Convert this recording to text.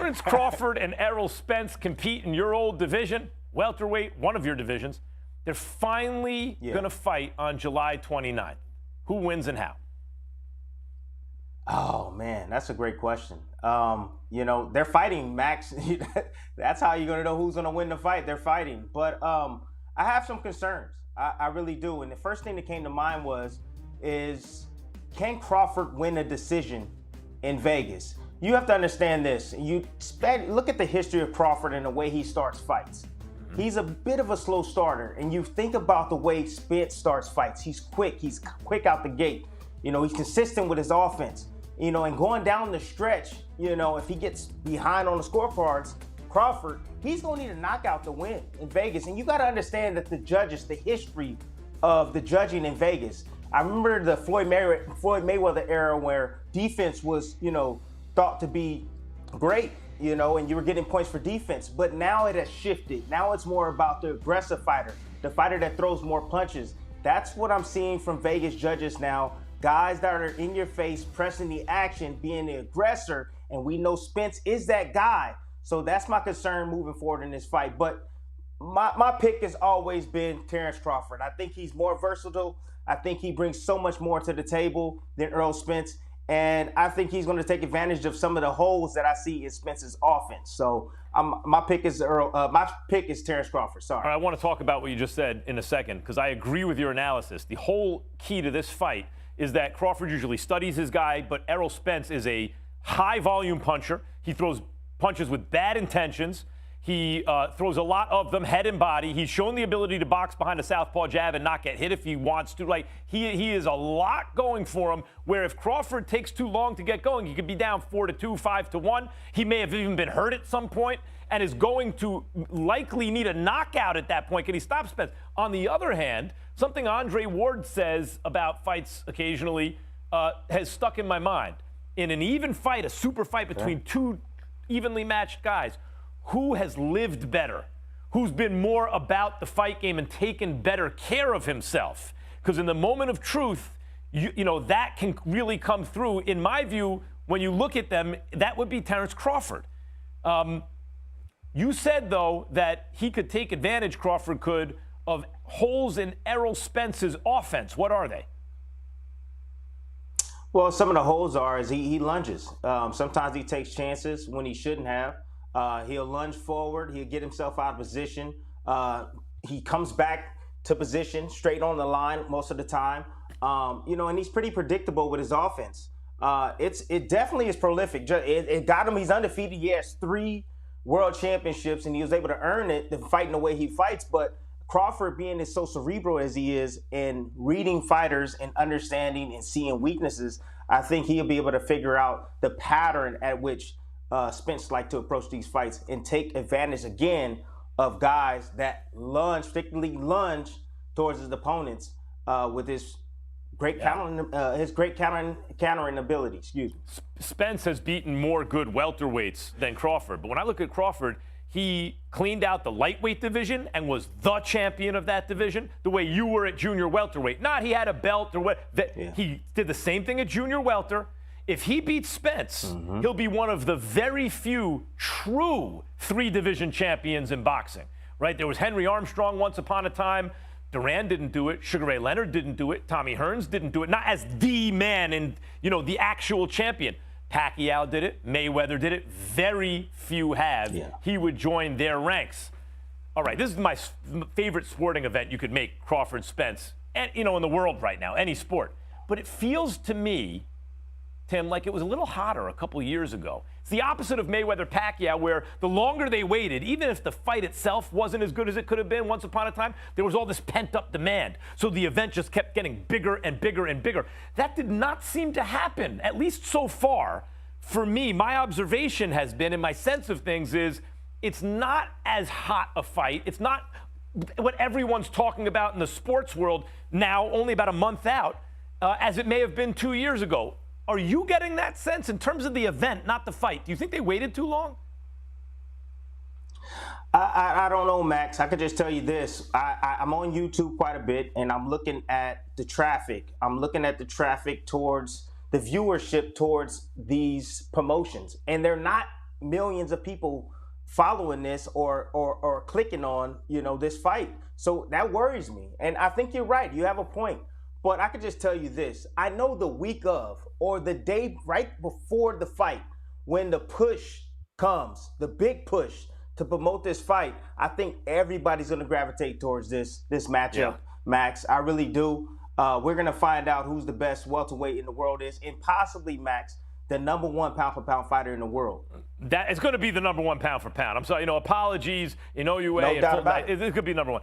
Terence Crawford and Errol Spence compete in your old division, welterweight, one of your divisions. They're finally going to fight on July 29th. Who wins and how? Oh, man, that's a great question. You know, they're fighting, Max. That's how you're going to know who's going to win the fight. They're fighting. But I have some concerns. I really do. And the first thing that came to mind is can Crawford win a decision in Vegas? You have to understand this. Look at the history of Crawford and the way he starts fights. He's a bit of a slow starter. And you think about the way Spence starts fights. He's quick. He's quick out the gate. You know, he's consistent with his offense. You know, and going down the stretch, you know, if he gets behind on the scorecards, Crawford, he's going to need a knockout to win in Vegas. And you got to understand that the judges, the history of the judging in Vegas. I remember the Floyd Mayweather era where defense was, you know, thought to be great, you know, and you were getting points for defense. But now it has shifted. Now it's more about the aggressive fighter, the fighter that throws more punches. That's what I'm seeing from Vegas judges now. Guys that are in your face, pressing the action, being the aggressor. And we know Spence is that guy. So that's my concern moving forward in this fight. But my pick has always been Terence Crawford. I think he's more versatile. I think he brings so much more to the table than Errol Spence. And I think he's going to take advantage of some of the holes that I see in Spence's offense. So my pick is Terence Crawford. Sorry. All right, I want to talk about what you just said in a second because I agree with your analysis. The whole key to this fight is that Crawford usually studies his guy, but Errol Spence is a high-volume puncher. He throws punches with bad intentions. He throws a lot of them, head and body. He's shown the ability to box behind a southpaw jab and not get hit if he wants to. Like he is a lot going for him, where if Crawford takes too long to get going, he could be down 4-2, 5-1. He may have even been hurt at some point and is going to likely need a knockout at that point. Can he stop Spence? On the other hand, something Andre Ward says about fights occasionally has stuck in my mind. In an even fight, a super fight between two evenly matched guys, who has lived better? Who's been more about the fight game and taken better care of himself? Because in the moment of truth, you know, that can really come through. In my view, when you look at them, that would be Terence Crawford. You said, though, that he could take advantage, Crawford could, of holes in Errol Spence's offense. What are they? Well, some of the holes is he lunges. Sometimes he takes chances when he shouldn't have. He'll lunge forward. He'll get himself out of position. He comes back to position, straight on the line most of the time. You know, and he's pretty predictable with his offense. It definitely is prolific. It got him. He's undefeated. He has 3 world championships, and he was able to earn it fighting the way he fights. But Crawford, being as so cerebral as he is in reading fighters and understanding and seeing weaknesses, I think he'll be able to figure out the pattern at which Spence like to approach these fights and take advantage again of guys that particularly lunge towards his opponents with his great countering ability. Excuse me. Spence has beaten more good welterweights than Crawford, but when I look at Crawford, he cleaned out the lightweight division and was the champion of that division, the way you were at junior welterweight. Not he had a belt or what. He did the same thing at junior welter. If he beats Spence, he'll be one of the very few true 3-division champions in boxing, right? There was Henry Armstrong once upon a time. Duran didn't do it. Sugar Ray Leonard didn't do it. Tommy Hearns didn't do it. Not as the man and, you know, the actual champion. Pacquiao did it. Mayweather did it. Very few have. Yeah. He would join their ranks. All right, this is my favorite sporting event you could make, Crawford Spence, and, you know, in the world right now, any sport. But it feels to me, Tim, like it was a little hotter a couple years ago. It's the opposite of Mayweather-Pacquiao, where the longer they waited, even if the fight itself wasn't as good as it could have been once upon a time, there was all this pent-up demand. So the event just kept getting bigger and bigger and bigger. That did not seem to happen, at least so far. For me, my observation has been, and my sense of things is, it's not as hot a fight. It's not what everyone's talking about in the sports world now, only about a month out, as it may have been 2 years ago. Are you getting that sense in terms of the event, not the fight? Do you think they waited too long? I don't know, Max. I could just tell you this. I'm on YouTube quite a bit, and I'm looking at the traffic. I'm looking at the traffic towards the viewership towards these promotions. And they're not millions of people following this or clicking on, this fight. So that worries me. And I think you're right. You have a point. But I could just tell you this. I know the week of or the day right before the fight, when the push comes, the big push to promote this fight, I think everybody's going to gravitate towards this matchup, Max. I really do. We're going to find out who's the best welterweight in the world is, and possibly, Max, the number one pound-for-pound fighter in the world. That it's going to be the number one pound for pound. I'm sorry, apologies in OUA. No doubt about it. It could be number one.